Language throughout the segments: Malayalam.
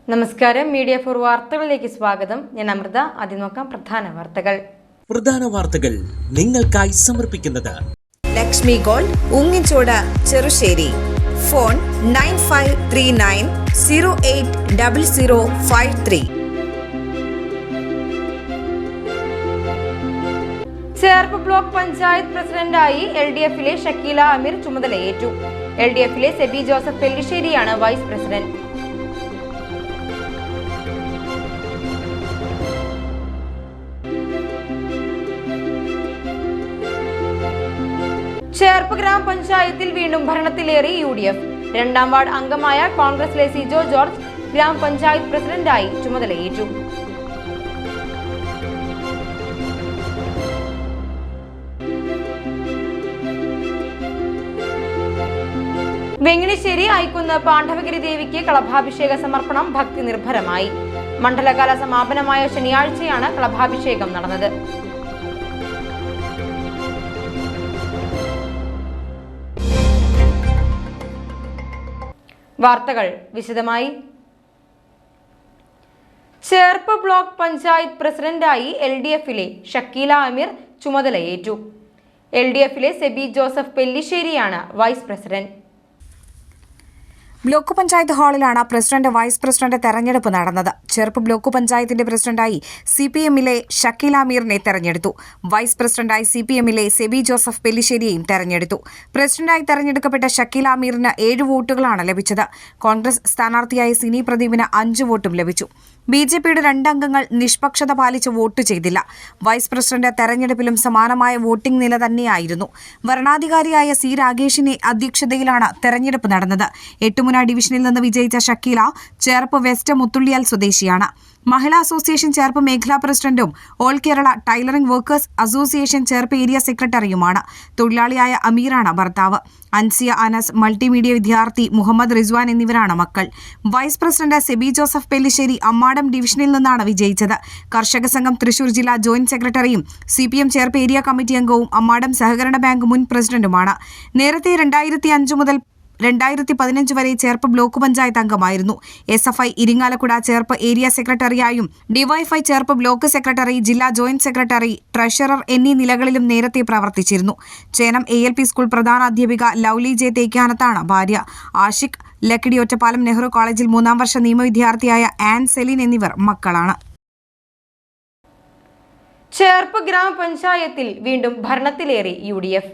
നമസ്കാരം, മീഡിയ ഫോർ വാർത്തകളിലേക്ക് സ്വാഗതം. ഞാൻ അമൃത. ആദ്യം നോക്കാം പ്രധാന വാർത്തകൾ നിങ്ങൾക്കായി സമർപ്പിക്കുന്നത് Lakshmi gold, Ungichod, Cherussery. Phone 9539080053. Cherpu block panchayat പ്രസിഡന്റായി LDF-ലെ ഷക്കീല അമീർ ചുമതലയേറ്റു. LDF-ലെ സെബി ജോസഫ് പെല്ലിശ്ശേരിയാണ് വൈസ് പ്രസിഡന്റ്. ചേർപ്പ് ഗ്രാമപഞ്ചായത്തിൽ വീണ്ടും ഭരണത്തിലേറി UDF. 2ാം വാർഡ് അംഗമായ കോൺഗ്രസിലെ സിജോ ജോർജ് ഗ്രാമപഞ്ചായത്ത് പ്രസിഡന്റായി ചുമതലയേറ്റു. വെങ്ങിണിശ്ശേരി ഐക്കുന്ന് പാണ്ഡവഗിരി ദേവിക്ക് കളഭാഭിഷേക സമർപ്പണം ഭക്തി നിർഭരമായി. മണ്ഡലകാല സമാപനമായ ശനിയാഴ്ചയാണ് കളഭാഭിഷേകം നടന്നത്. വാർത്തകൾ വിശദമായി. ചേർപ്പ് ബ്ലോക്ക് പഞ്ചായത്ത് പ്രസിഡന്റായി LDF-ലെ ഷക്കീല അമീർ ചുമതലയേറ്റു. LDF-ലെ സെബി ജോസഫ് പെല്ലിശ്ശേരിയാണ് വൈസ് പ്രസിഡന്റ്. ബ്ലോക്ക് പഞ്ചായത്ത് ഹാളിലാണ് പ്രസിഡന്റ് വൈസ് പ്രസിഡന്റ് തെരഞ്ഞെടുപ്പ് നടന്നത്. ചെറുപ്പ് ബ്ലോക്ക് പഞ്ചായത്തിന്റെ പ്രസിഡന്റായി CPM-ലെ ഷക്കീല അമീറിനെ തെരഞ്ഞെടുത്തു. വൈസ് പ്രസിഡന്റായി CPM-ലെ സെബി ജോസഫ് പെല്ലിശ്ശേരിയെയും തെരഞ്ഞെടുത്തു. പ്രസിഡന്റായി തെരഞ്ഞെടുക്കപ്പെട്ട ഷക്കീല അമീറിന് 7 വോട്ടുകളാണ് ലഭിച്ചത്. കോൺഗ്രസ് സ്ഥാനാർത്ഥിയായ സിനി പ്രദീപിന് 5 വോട്ടും ലഭിച്ചു. BJP-യുടെ 2 അംഗങ്ങൾ നിഷ്പക്ഷത പാലിച്ച് വോട്ട് ചെയ്തില്ല. വൈസ് പ്രസിഡന്റ് തെരഞ്ഞെടുപ്പിലും സമാനമായ വോട്ടിംഗ് നില തന്നെയായിരുന്നു. വരണാധികാരിയായ C രാഗേഷിന്റെ അധ്യക്ഷതയിലാണ് തെരഞ്ഞെടുപ്പ് നടന്നത്. എട്ടുമുന ഡിവിഷനിൽ നിന്ന് വിജയിച്ച ഷക്കീല ചേർപ്പ് വെസ്റ്റ് മുത്തുള്ളിയാൽ സ്വദേശിയാണ്. മഹിളാ അസോസിയേഷൻ ചേർപ്പ് മേഖലാ പ്രസിഡന്റും all Kerala tailoring workers association Cherpu area സെക്രട്ടറിയുമാണ്. തൊഴിലാളിയായ അമീറാണ് ഭർത്താവ്. അൻസിയ അനസ്, മൾട്ടിമീഡിയ വിദ്യാർത്ഥി മുഹമ്മദ് റിസ്വാൻ എന്നിവരാണ് മക്കൾ. വൈസ് പ്രസിഡന്റ് സെബി ജോസഫ് പെല്ലിശ്ശേരി അമ്മാടം ഡിവിഷനിൽ നിന്നാണ് വിജയിച്ചത്. കർഷക സംഘം തൃശൂർ ജില്ലാ ജോയിന്റ് സെക്രട്ടറിയും CPM ചേർപ്പ് ഏരിയ കമ്മിറ്റി അംഗവും അമ്മാടം സഹകരണ ബാങ്ക് മുൻ പ്രസിഡന്റുമാണ്. നേരത്തെ 2005 മുതൽ 2015 വരെ ചേർപ്പ് ബ്ലോക്ക് പഞ്ചായത്ത് അംഗമായിരുന്നു. SFI ഇരിങ്ങാലക്കുട ചേർപ്പ് ഏരിയ സെക്രട്ടറിയായും DYFI ചേർപ്പ് ബ്ലോക്ക് സെക്രട്ടറി, ജില്ലാ ജോയിന്റ് സെക്രട്ടറി, ട്രഷറർ എന്നീ നിലകളിലും നേരത്തെ പ്രവർത്തിച്ചിരുന്നു. ചേനം ALP സ്കൂൾ പ്രധാനാധ്യാപിക ലൗലി ജെ തേക്കാനത്താണ് ഭാര്യ. ആഷിഖ് ലക്കിടി ഒറ്റപ്പാലം നെഹ്റു കോളേജിൽ 3ാം വർഷ നിയമവിദ്യാർത്ഥിയായ ആൻ സെലിൻ എന്നിവർ മക്കളാണ്. ചേർപ്പ് ഗ്രാമപഞ്ചായത്തിൽ വീണ്ടും ഭരണത്തിലേറി UDF.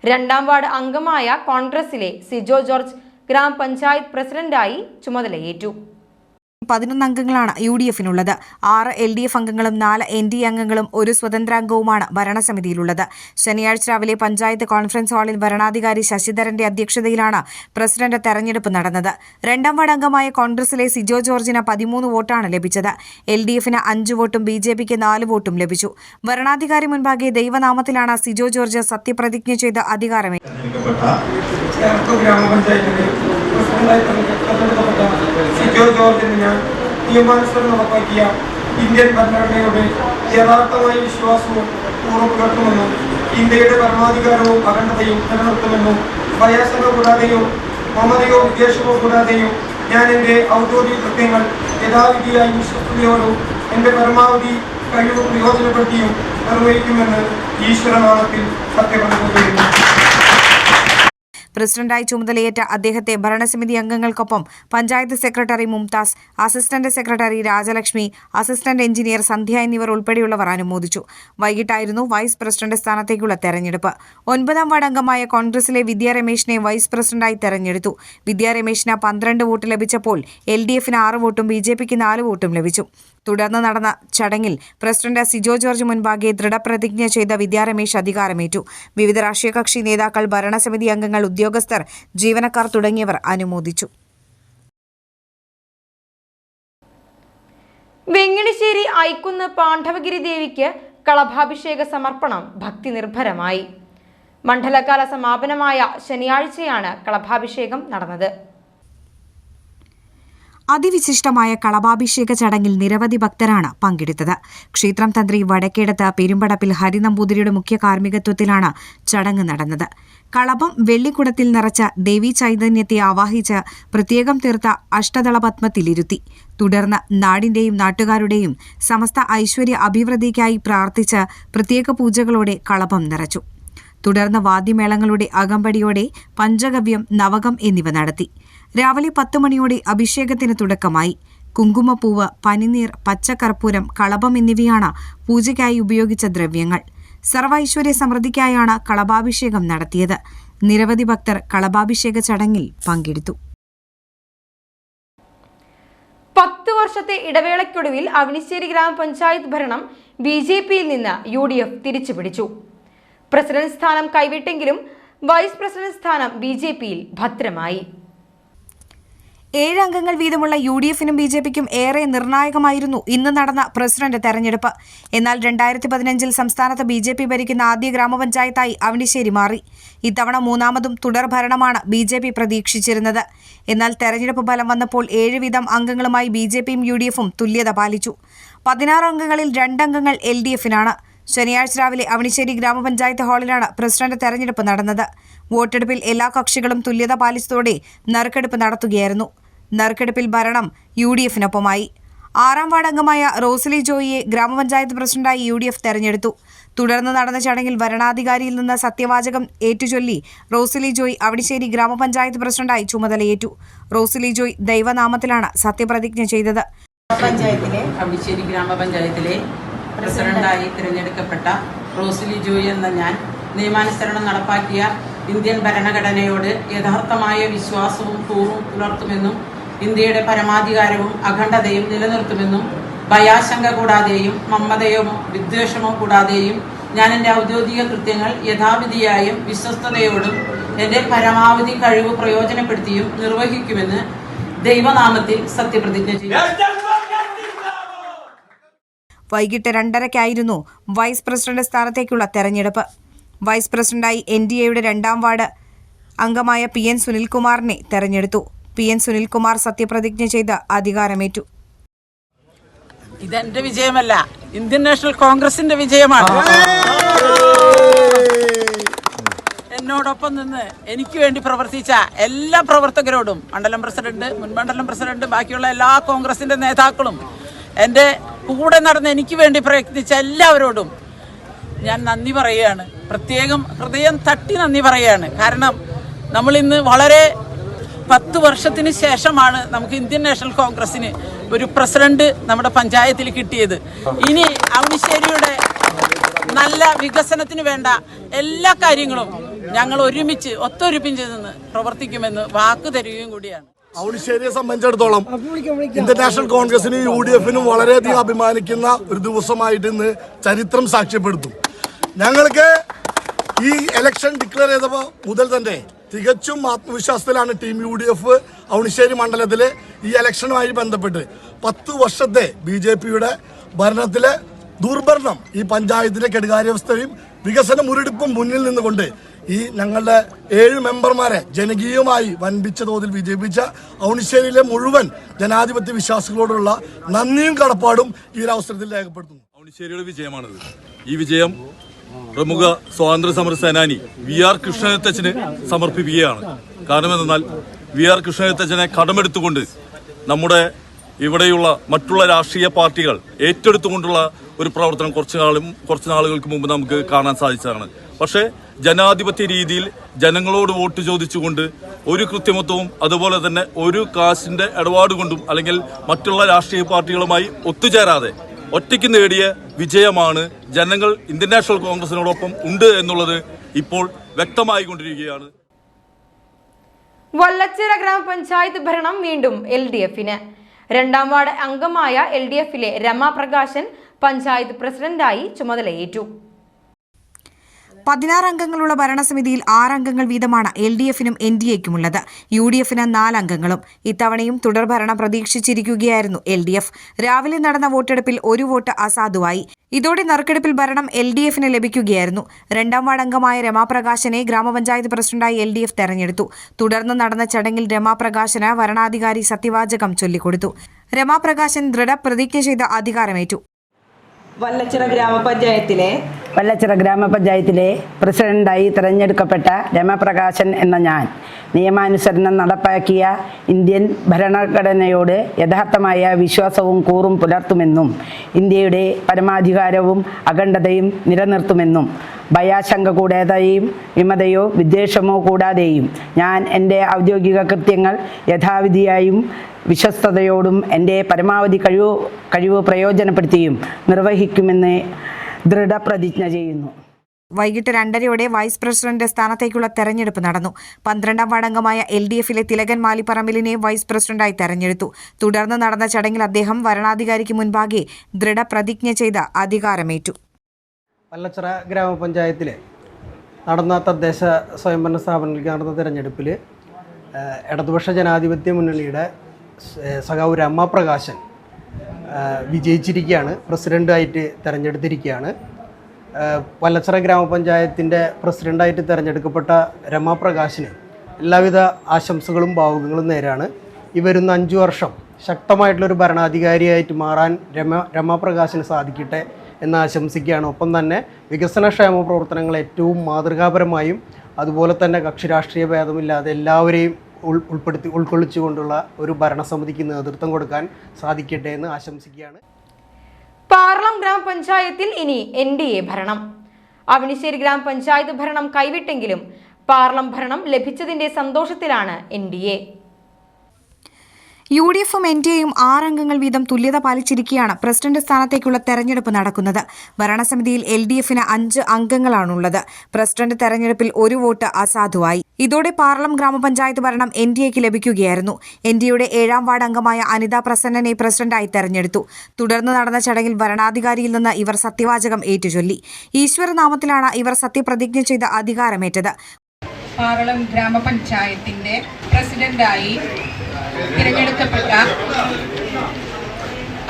2ാം വാർഡ് അംഗമായ കോൺഗ്രസിലെ സിജോ ജോർജ് ഗ്രാമപഞ്ചായത്ത് പ്രസിഡന്റായി ചുമതലയേറ്റു. 11 അംഗങ്ങളാണ് UDF-നുള്ളത്. 6 LDF അംഗങ്ങളും 4 NDA അംഗങ്ങളും 1 സ്വതന്ത്രാംഗവുമാണ് ഭരണസമിതിയിലുള്ളത്. ശനിയാഴ്ച രാവിലെ പഞ്ചായത്ത് കോൺഫറൻസ് ഹാളിൽ വരണാധികാരി ശശിധരന്റെ അധ്യക്ഷതയിലാണ് പ്രസിഡന്റ് തെരഞ്ഞെടുപ്പ് നടന്നത്. 2ാം വാർഡ് അംഗമായ കോൺഗ്രസിലെ സിജോ ജോർജിന് 13 വോട്ടാണ് ലഭിച്ചത്. LDF-ന് 5 വോട്ടും BJP-ക്ക് 4 വോട്ടും ലഭിച്ചു. വരണാധികാരി മുൻപാകെ ദൈവനാമത്തിലാണ് സിജോ ജോർജ് സത്യപ്രതിജ്ഞ ചെയ്ത് അധികാരമേറ്റത്. സിജോ ജോർജിന് ഞാൻ നിയമാനുസരണം നടപ്പാക്കിയ ഇന്ത്യൻ ഭരണഘടനയുടെ യഥാർത്ഥമായ വിശ്വാസവും ഉറപ്പുവരുത്തുമെന്നും ഇന്ത്യയുടെ പരമാധികാരവും അഖണ്ഡതയും നിലനിർത്തുമെന്നും ഭയാശങ്ക കൂടാതെയും മമതയോ വിദ്വേഷമോ കൂടാതെയും ഞാൻ എൻ്റെ ഔദ്യോഗിക കൃത്യങ്ങൾ യഥാവിധിയായി വിശ്വസ്തയോടും എൻ്റെ പരമാവധി കഴിവ് പ്രയോജനപ്പെടുത്തിയും നിർവഹിക്കുമെന്ന് ഈശ്വരനാമത്തിൽ സത്യപ്രതിജ്ഞ ചെയ്യുന്നു. പ്രസിഡന്റായി ചുമതലയേറ്റ അദ്ദേഹത്തെ ഭരണസമിതി അംഗങ്ങൾക്കൊപ്പം panchayat secretary Mumtaz, assistant secretary Rajalakshmi, assistant engineer Sandhya എന്നിവർ ഉൾപ്പെടെയുള്ളവർ അനുമോദിച്ചു. വൈകിട്ടായിരുന്നു വൈസ് പ്രസിഡന്റ് സ്ഥാനത്തേക്കുള്ള തെരഞ്ഞെടുപ്പ്. 9ാം വാർഡ് അംഗമായ കോൺഗ്രസിലെ വിദ്യ രമേശിനെ വൈസ് പ്രസിഡന്റായി തെരഞ്ഞെടുത്തു. വിദ്യ രമേശിന് 12 വോട്ട് ലഭിച്ചപ്പോൾ LDF-ന് 6 വോട്ടും BJP-ക്ക് 4 വോട്ടും ലഭിച്ചു. തുടർന്ന് നടന്ന ചടങ്ങിൽ പ്രസിഡന്റ് സിജോ ജോർജ് മുൻപാകെ ദൃഢപ്രതിജ്ഞ ചെയ്ത വിദ്യ രമേശ് അധികാരമേറ്റു. വിവിധ രാഷ്ട്രീയ കക്ഷി നേതാക്കൾ, ഭരണസമിതി അംഗങ്ങൾ, ഉദ്യോഗസ്ഥർ, ജീവനക്കാർ തുടങ്ങിയവർ അനുമോദിച്ചു. വെങ്ങിണിശ്ശേരി ഐക്കുന്ന് പാണ്ഡവഗിരി ദേവിക്ക് കളഭാഭിഷേക സമർപ്പണം ഭക്തി നിർഭരമായി. മണ്ഡലകാല സമാപനമായ ശനിയാഴ്ചയാണ് കളഭാഭിഷേകം നടന്നത്. അതിവിശിഷ്ടമായ കളഭാഭിഷേക ചടങ്ങിൽ നിരവധി ഭക്തരാണ് പങ്കെടുത്തത്. ക്ഷേത്രം തന്ത്രി വടക്കേടത്ത് പെരുമ്പടപ്പിൽ ഹരിനമ്പൂതിരിയുടെ മുഖ്യ കാർമ്മികത്വത്തിലാണ് ചടങ്ങ് നടന്നത്. കളഭം വെള്ളിക്കുടത്തിൽ നിറച്ച ദേവീ ചൈതന്യത്തെ ആവാഹിച്ച് പ്രത്യേകം തീർത്ത അഷ്ടദളപത്മത്തിലിരുത്തി. തുടർന്ന് നാടിന്റെയും നാട്ടുകാരുടെയും സമസ്ത ഐശ്വര്യ അഭിവൃദ്ധിക്കായി പ്രാർത്ഥിച്ച് പ്രത്യേക പൂജകളോടെ കളഭം നിറച്ചു. തുടർന്ന് വാദ്യമേളങ്ങളുടെ അകമ്പടിയോടെ പഞ്ചഗവ്യം, നവകം എന്നിവ നടത്തി. രാവിലെ 10 മണിയോടെ അഭിഷേകത്തിന് തുടക്കമായി. കുങ്കുമപ്പൂവ്, പനിനീർ, പച്ചക്കർപ്പൂരം, കളഭം എന്നിവയാണ് പൂജയ്ക്കായി ഉപയോഗിച്ച ദ്രവ്യങ്ങൾ. സർവൈശ്വര്യ സമൃദ്ധിക്കായാണ് കളഭാഭിഷേകം നടത്തിയത്. നിരവധി ഭക്തർ കളഭാഭിഷേക ചടങ്ങിൽ പങ്കെടുത്തു. 10 വർഷത്തെ ഇടവേളയ്ക്കൊടുവിൽ അവനിശ്ശേരി ഗ്രാമപഞ്ചായത്ത് ഭരണം BJPയിൽ നിന്ന് UDF തിരിച്ചുപിടിച്ചു. പ്രസിഡന്റ് സ്ഥാനം കൈവിട്ടെങ്കിലും വൈസ് പ്രസിഡന്റ് സ്ഥാനം BJPയിൽ ഭദ്രമായി. 7 അംഗങ്ങൾ വീതമുള്ള UDFനും BJPക്കും ഏറെ നിർണായകമായിരുന്നു ഇന്ന് നടന്ന പ്രസിഡന്റ് തെരഞ്ഞെടുപ്പ്. എന്നാൽ 2015-ൽ സംസ്ഥാനത്ത് BJP ഭരിക്കുന്ന ആദ്യ ഗ്രാമപഞ്ചായത്തായി അവനിശ്ശേരി മാറി. ഇത്തവണ 3ാമതും തുടർ ഭരണമാണ് BJP പ്രതീക്ഷിച്ചിരുന്നത്. എന്നാൽ തെരഞ്ഞെടുപ്പ് ഫലം വന്നപ്പോൾ 7 വീതം അംഗങ്ങളുമായി BJPയും UDFും തുല്യത പാലിച്ചു. 16 അംഗങ്ങളിൽ 2 അംഗങ്ങൾ LDFനാണ്. ശനിയാഴ്ച രാവിലെ അവനിശ്ശേരി ഗ്രാമപഞ്ചായത്ത് ഹാളിലാണ് പ്രസിഡന്റ് തെരഞ്ഞെടുപ്പ് നടന്നത്. വോട്ടെടുപ്പിൽ എല്ലാ കക്ഷികളും തുല്യത പാലിച്ചതോടെ നറുക്കെടുപ്പ് നടത്തുകയായിരുന്നു. നറുക്കെടുപ്പിൽ ഭരണം UDFനൊപ്പമായി. 6ാം വാർഡ് അംഗമായ റോസ്ലി ജോയിയെ ഗ്രാമപഞ്ചായത്ത് പ്രസിഡന്റായി UDF തെരഞ്ഞെടുത്തു. തുടർന്ന് നടന്ന ചടങ്ങിൽ വരണാധികാരിയിൽ നിന്ന് സത്യവാചകം ഏറ്റുചൊല്ലി റോസ്ലി ജോയ് അവനിശ്ശേരി ഗ്രാമപഞ്ചായത്ത് പ്രസിഡന്റായി ചുമതലയേറ്റു. റോസ്ലി ജോയ് ദൈവനാമത്തിലാണ് സത്യപ്രതിജ്ഞ ചെയ്തത്. അവനിശ്ശേരി ഗ്രാമപഞ്ചായത്തിലെ പ്രസിഡന്റായി തിരഞ്ഞെടുക്കപ്പെട്ട റോസ്ലി ജോയ് എന്ന ഞാൻ നിയമാനുസരണം നടപ്പാക്കിയ ഇന്ത്യൻ ഭരണഘടനയോട് യഥാർത്ഥമായ വിശ്വാസവും കൂറും പുലർത്തുമെന്നും ഇന്ത്യയുടെ പരമാധികാരവും അഖണ്ഡതയും നിലനിർത്തുമെന്നും ഭയാശങ്ക കൂടാതെയും മമതയോ വിദ്വേഷമോ കൂടാതെയും ഞാൻ എൻ്റെ ഔദ്യോഗിക കൃത്യങ്ങൾ യഥാവിധിയായും വിശ്വസ്തയോടും എൻ്റെ പരമാവധി കഴിവ് പ്രയോജനപ്പെടുത്തിയും നിർവഹിക്കുമെന്ന് ദൈവനാമത്തിൽ സത്യപ്രതിജ്ഞ ചെയ്യും. വൈകിട്ട് 2:30-ക്കായിരുന്നു വൈസ് പ്രസിഡന്റ് സ്ഥാനത്തേക്കുള്ള തെരഞ്ഞെടുപ്പ്. വൈസ് പ്രസിഡന്റായി NDAയുടെ 2ാം വാർഡ് അംഗമായ PN സുനിൽകുമാറിനെ തെരഞ്ഞെടുത്തു. PN സുനിൽകുമാർ സത്യപ്രതിജ്ഞ ചെയ്ത് അധികാരമേറ്റു. ഇതെന്റെ വിജയമല്ല, ഇന്ത്യൻ നാഷണൽ കോൺഗ്രസിന്റെ വിജയമാണ്. എന്നോടൊപ്പം നിന്ന് എനിക്ക് വേണ്ടി പ്രവർത്തിച്ച എല്ലാ പ്രവർത്തകരോടും, മണ്ഡലം പ്രസിഡന്റ്, മുൻ മണ്ഡലം പ്രസിഡന്റ്, ബാക്കിയുള്ള എല്ലാ കോൺഗ്രസിന്റെ നേതാക്കളും, എൻ്റെ കൂടെ നടന്ന് എനിക്ക് വേണ്ടി പ്രയത്നിച്ച എല്ലാവരോടും ഞാൻ നന്ദി പറയുകയാണ്. പ്രത്യേകം ഹൃദയം തട്ടി നന്ദി പറയുകയാണ്. കാരണം നമ്മളിന്ന് വളരെ 10 വർഷത്തിന് ശേഷമാണ് നമുക്ക് ഇന്ത്യൻ നാഷണൽ കോൺഗ്രസിന് ഒരു പ്രസിഡന്റ് നമ്മുടെ പഞ്ചായത്തിൽ കിട്ടിയത്. ഇനി അവനിശ്ശേരിയുടെ നല്ല വികസനത്തിന് വേണ്ട എല്ലാ കാര്യങ്ങളും ഞങ്ങൾ ഒത്തൊരുമിച്ച് നിന്ന് പ്രവർത്തിക്കുമെന്ന് വാക്ക് തരികയും കൂടിയാണ്. അവനിശ്ശേരിയെ സംബന്ധിച്ചിടത്തോളം ഇന്ത്യൻ നാഷണൽ കോൺഗ്രസിനും UDFനും വളരെയധികം അഭിമാനിക്കുന്ന ഒരു ദിവസമായിട്ട് ഇന്ന് ചരിത്രം സാക്ഷ്യപ്പെടുത്തും. ഞങ്ങൾക്ക് ഈ ഇലക്ഷൻ ഡിക്ലെയർ ചെയ്തപ്പോൾ മുതൽ തന്നെ തികച്ചും ആത്മവിശ്വാസത്തിലാണ് ടീം UDF അവനിശ്ശേരി മണ്ഡലത്തിലെ ഈ ഇലക്ഷനുമായി ബന്ധപ്പെട്ട് 10 വർഷത്തെ BJPയുടെ ഭരണത്തിലെ ദുർഭരണം, ഈ പഞ്ചായത്തിലെ കെടുകാര്യവസ്ഥയും വികസന മുരടിപ്പും മുന്നിൽ നിന്നുകൊണ്ട് ഈ ഞങ്ങളുടെ 7 മെമ്പർമാരെ ജനകീയമായി വൻപിച്ച തോതിൽ വിജയിപ്പിച്ച അവനിശ്ശേരിയിലെ മുഴുവൻ ജനാധിപത്യ വിശ്വാസികളോടുള്ള നന്ദിയും കടപ്പാടും ഈ ഒരു അവസരത്തിൽ രേഖപ്പെടുത്തുന്നു. അവനിശ്ശേരിയുടെ വിജയമാണിത്. ഈ വിജയം പ്രമുഖ സ്വാതന്ത്ര്യ സമര സേനാനി VR കൃഷ്ണദത്തച്ചന് സമർപ്പിക്കുകയാണ്. കാരണം എന്തെന്നാൽ VR കൃഷ്ണദത്തച്ചനെ കടമെടുത്തുകൊണ്ട് നമ്മുടെ ഇവിടെയുള്ള മറ്റുള്ള രാഷ്ട്രീയ പാർട്ടികൾ ഏറ്റെടുത്തുകൊണ്ടുള്ള ഒരു പ്രവർത്തനം കുറച്ച് നാളുകൾക്ക് മുമ്പ് നമുക്ക് കാണാൻ സാധിച്ചതാണ്. പക്ഷേ ജനാധിപത്യ രീതിയിൽ ജനങ്ങളോട് വോട്ട് ചോദിച്ചുകൊണ്ട് ഒരു കൃത്രിമത്വവും അതുപോലെ തന്നെ ഒരു കാശിന്റെ ഇടപാട് കൊണ്ടും അല്ലെങ്കിൽ മറ്റുള്ള രാഷ്ട്രീയ പാർട്ടികളുമായി ഒത്തുചേരാതെ ഒറ്റയ്ക്ക് നേടിയ വിജയമാണ്. ജനങ്ങൾ ഇന്ത്യൻ നാഷണൽ കോൺഗ്രസിനോടൊപ്പം ഉണ്ട് എന്നുള്ളത് ഇപ്പോൾ വ്യക്തമായിക്കൊണ്ടിരിക്കുകയാണ്. വല്ലച്ചിറ ഗ്രാമപഞ്ചായത്ത് ഭരണം വീണ്ടും LDFന്. 2ാം വാർഡ് അംഗമായ LDFിലെ രമാ പ്രകാശൻ പഞ്ചായത്ത് പ്രസിഡന്റായി ചുമതലയേറ്റു. 16 അംഗങ്ങളുള്ള ഭരണസമിതിയിൽ 6 അംഗങ്ങൾ വീതമാണ് LDFിനും NDAയ്ക്കുമുള്ളത്. UDFിന് 4 അംഗങ്ങളും. ഇത്തവണയും തുടർഭരണം പ്രതീക്ഷിച്ചിരിക്കുകയായിരുന്നു LDF. രാവിലെ നടന്ന വോട്ടെടുപ്പിൽ 1 വോട്ട് അസാധുവായി. ഇതോടെ നറുക്കെടുപ്പിൽ ഭരണം LDFിന് ലഭിക്കുകയായിരുന്നു. 2ാം വാർഡ് അംഗമായ രമാപ്രകാശനെ ഗ്രാമപഞ്ചായത്ത് പ്രസിഡന്റായി LDF തെരഞ്ഞെടുത്തു. തുടർന്ന് നടന്ന ചടങ്ങിൽ രമാപ്രകാശന് വരണാധികാരി സത്യവാചകം ചൊല്ലിക്കൊടുത്തു. രമാപ്രകാശൻ ദൃഢപ്രതിജ്ഞ ചെയ്ത് അധികാരമേറ്റു. വല്ലച്ചിറ ഗ്രാമപഞ്ചായത്തിലെ പ്രസിഡന്റായി തിരഞ്ഞെടുക്കപ്പെട്ട രമപ്രകാശൻ എന്ന ഞാൻ നിയമാനുസരണം നടപ്പാക്കിയ ഇന്ത്യൻ ഭരണഘടനയോട് യഥാർത്ഥമായ വിശ്വാസവും കൂറും പുലർത്തുമെന്നും ഇന്ത്യയുടെ പരമാധികാരവും അഖണ്ഡതയും നിലനിർത്തുമെന്നും ഭയാശങ്ക കൂടാതെയും വിമതയോ വിദ്വേഷമോ കൂടാതെയും ഞാൻ എൻ്റെ ഔദ്യോഗിക കൃത്യങ്ങൾ യഥാവിധിയായും വിശ്വസ്തയോടും എൻ്റെ പരമാവധി കഴിവ് പ്രയോജനപ്പെടുത്തിയും നിർവഹിക്കുമെന്ന് ദൃഢപ്രതിജ്ഞ ചെയ്യുന്നു. വൈകിട്ട് 2:30 വൈസ് പ്രസിഡന്റ് സ്ഥാനത്തേക്കുള്ള തെരഞ്ഞെടുപ്പ് നടന്നു. 12ാം വാർഡ് അംഗമായ LDFിലെ തിലകൻ മാലിപ്പറമ്പിലിനെ വൈസ് പ്രസിഡന്റായി തെരഞ്ഞെടുത്തു. തുടർന്ന് നടന്ന ചടങ്ങിൽ അദ്ദേഹം വരണാധികാരിക്ക് മുൻപാകെ ദൃഢപ്രതിജ്ഞ ചെയ്ത് അധികാരമേറ്റു. വല്ലച്ചിറ ഗ്രാമപഞ്ചായത്തിലെ നടന്ന തദ്ദേശ സ്വയംഭരണ സ്ഥാപനങ്ങൾക്ക് നടന്ന തെരഞ്ഞെടുപ്പിൽ ഇടതുപക്ഷ ജനാധിപത്യ മുന്നണിയുടെ സഖാവ് രമാപ്രകാശൻ വിജയിച്ചിരിക്കുകയാണ്. പ്രസിഡൻ്റായിട്ട് തിരഞ്ഞെടുത്തിരിക്കുകയാണ്. വല്ലച്ചിറ ഗ്രാമപഞ്ചായത്തിൻ്റെ പ്രസിഡൻ്റായിട്ട് തിരഞ്ഞെടുക്കപ്പെട്ട രമാപ്രകാശിന് എല്ലാവിധ ആശംസകളും ഭാവുകങ്ങളും നേരാണ്. ഈ വരുന്ന 5 വർഷം ശക്തമായിട്ടുള്ളൊരു ഭരണാധികാരിയായിട്ട് മാറാൻ രമാപ്രകാശിന് സാധിക്കട്ടെ എന്ന് ആശംസിക്കുകയാണ്. ഒപ്പം തന്നെ വികസനക്ഷേമ പ്രവർത്തനങ്ങൾ ഏറ്റവും മാതൃകാപരമായും അതുപോലെ തന്നെ കക്ഷി രാഷ്ട്രീയ ഭേദമില്ലാതെ എല്ലാവരെയും ഉൾക്കൊള്ളിച്ചുകൊണ്ടുള്ള ഒരു ഭരണസമിതിക്ക് നേതൃത്വം കൊടുക്കാൻ സാധിക്കട്ടെ എന്ന് ആശംസിക്കുകയാണ്. പാർലം ഗ്രാമപഞ്ചായത്തിൽ ഇനി NDA ഭരണം. അവനിശ്ശേരി ഗ്രാമപഞ്ചായത്ത് ഭരണം കൈവിട്ടെങ്കിലും പാർലം ഭരണം ലഭിച്ചതിന്റെ സന്തോഷത്തിലാണ് NDA. UDFും NDAയും 6 അംഗങ്ങൾ വീതം തുല്യത പാലിച്ചിരിക്കെയാണ് പ്രസിഡന്റ് സ്ഥാനത്തേക്കുള്ള തെരഞ്ഞെടുപ്പ് നടക്കുന്നത്. ഭരണസമിതിയിൽ LDFിന് 5 അംഗങ്ങളാണുള്ളത്. പ്രസിഡന്റ് തെരഞ്ഞെടുപ്പിൽ 1 വോട്ട് അസാധുവായി. ഇതോടെ പാർലം ഗ്രാമപഞ്ചായത്ത് ഭരണം NDAയ്ക്ക് ലഭിക്കുകയായിരുന്നു. NDAയുടെ 7ാം വാർഡ് അംഗമായ അനിത പ്രസന്നനെ പ്രസിഡന്റായി തെരഞ്ഞെടുത്തു. തുടർന്ന് നടന്ന ചടങ്ങിൽ വരണാധികാരിയിൽ നിന്ന് ഇവർ സത്യവാചകം ഏറ്റുചൊല്ലി. ഈശ്വരനാമത്തിലാണ് ഇവർ സത്യപ്രതിജ്ഞ ചെയ്ത് അധികാരമേറ്റത്. പാർലം ഗ്രാമപഞ്ചായത്തിന്റെ പ്രസിഡന്റായി തിരഞ്ഞെടുക്കപ്പെട്ട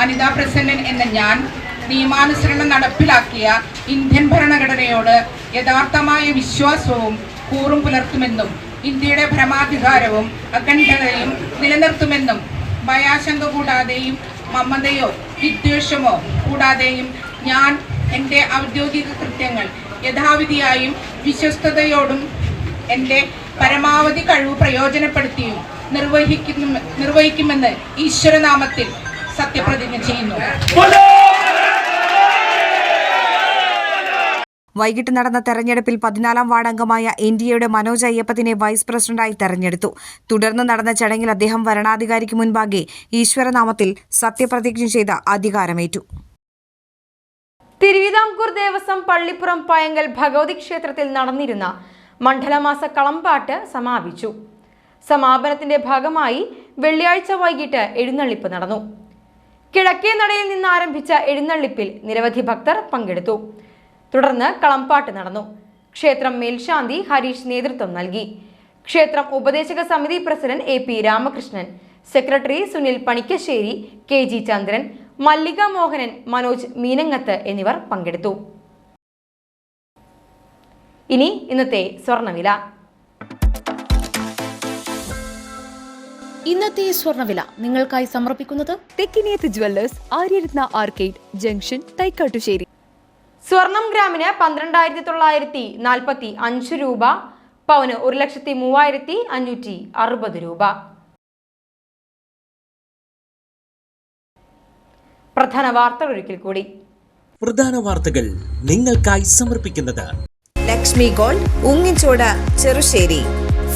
അനിത പ്രസന്നൻ എന്ന ഞാൻ നിയമാനുസരണം നടപ്പിലാക്കിയ ഇന്ത്യൻ ഭരണഘടനയോട് യഥാർത്ഥമായ വിശ്വാസവും കൂറും പുലർത്തുമെന്നും ഇന്ത്യയുടെ പരമാധികാരവും അഖണ്ഡതയും നിലനിർത്തുമെന്നും ഭയാശങ്ക കൂടാതെയും മമതയോ വിദ്വേഷമോ കൂടാതെയും ഞാൻ എൻ്റെ ഔദ്യോഗിക കൃത്യങ്ങൾ യഥാവിധിയായും വിശ്വസ്തയോടും എൻ്റെ പരമാവധി കഴിവ് പ്രയോജനപ്പെടുത്തിയും നിർവഹിക്കുമെന്ന് ഈശ്വരനാമത്തിൽ സത്യപ്രതിജ്ഞ ചെയ്യുന്നു. വൈകിട്ട് നടന്ന തെരഞ്ഞെടുപ്പിൽ 14ാം വാർഡ് അംഗമായ NDAയുടെ മനോജ് അയ്യപ്പത്തിനെ വൈസ് പ്രസിഡന്റായി തെരഞ്ഞെടുത്തു. തുടർന്ന് നടന്ന ചടങ്ങിൽ അദ്ദേഹം വരണാധികാരിക്ക് മുൻപാകെ ഈശ്വരനാമത്തിൽ സത്യപ്രതിജ്ഞ ചെയ്ത് അധികാരമേറ്റു. തിരുവിതാംകൂർ ദേവസ്വം പള്ളിപ്പുറം പയങ്കൽ ഭഗവതി ക്ഷേത്രത്തിൽ നടന്നിരുന്ന മണ്ഡലമാസ കളംപാട്ട് സമാപിച്ചു. സമാപനത്തിന്റെ ഭാഗമായി വെള്ളിയാഴ്ച വൈകിട്ട് എഴുന്നള്ളിപ്പ് നടന്നു. കിഴക്കേ നടയിൽ നിന്ന് ആരംഭിച്ച എഴുന്നള്ളിപ്പിൽ നിരവധി ഭക്തർ പങ്കെടുത്തു. തുടർന്ന് കളംപാട്ട് നടന്നു. ക്ഷേത്രം മേൽശാന്തി ഹരീഷ് നേതൃത്വം നൽകി. ക്ഷേത്രം ഉപദേശക സമിതി president AP Ramakrishnan, secretary Sunil Panikkassery, KG Chandran, Mallika Mohanan, Manoj Meenangath എന്നിവർ പങ്കെടുത്തു. ഇനി ഇന്നത്തെ സ്വർണ്ണവില. ഇന്നത്തെ സ്വർണ്ണവില നിങ്ങൾക്കായി സമർപ്പിക്കുന്നത് Thekkiniyath jewellers, Aryaratna arcade junction, Thaikkattussery. സ്വർണം ഗ്രാമിന് 12,945 രൂപ, പവന് 1,03,560 രൂപ. പ്രധാന വാർത്തകൾ ഒരിക്കൽ കൂടി. പ്രധാന വാർത്തകൾ നിങ്ങൾക്കായി സമർപ്പിക്കുന്നത് Lakshmi gold, Ungichod, Cherussery.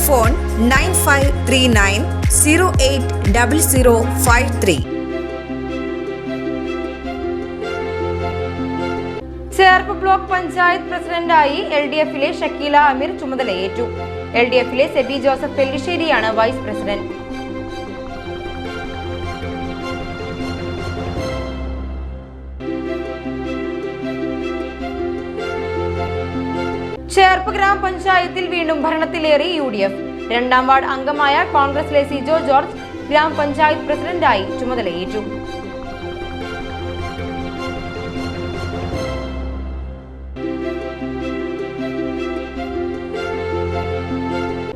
Phone 9539080053. Cherpu block panchayat പ്രസിഡന്റായി LDFിലെ ഷക്കീല അമീർ ചുമതലയേറ്റു. LDFിലെ സെബി ജോസഫ് പെല്ലിശ്ശേരിയാണ് വൈസ് പ്രസിഡന്റ്. ചേർപ്പ് ഗ്രാമപഞ്ചായത്തിൽ വീണ്ടും ഭരണത്തിലേറി UDF. 2ാം വാർഡ് അംഗമായ കോൺഗ്രസിലെ സിജോ ജോർജ് ഗ്രാമപഞ്ചായത്ത് പ്രസിഡന്റായി ചുമതലയേറ്റു.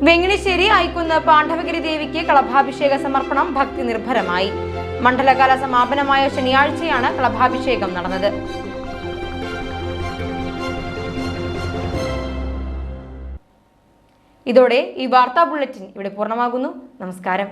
വെങ്ങിണിശ്ശേരി ഐക്കുന്ന് പാണ്ഡവഗിരി ദേവിക്ക് കളഭാഭിഷേക സമർപ്പണം ഭക്തി നിർഭരമായി. മണ്ഡലകാല സമാപനമായ ശനിയാഴ്ചയാണ് കളഭാഭിഷേകം നടന്നത്. ഇതോടെ ഈ വാർത്താ ബുള്ളറ്റിൻ ഇവിടെ പൂർണ്ണമാകുന്നു. നമസ്കാരം.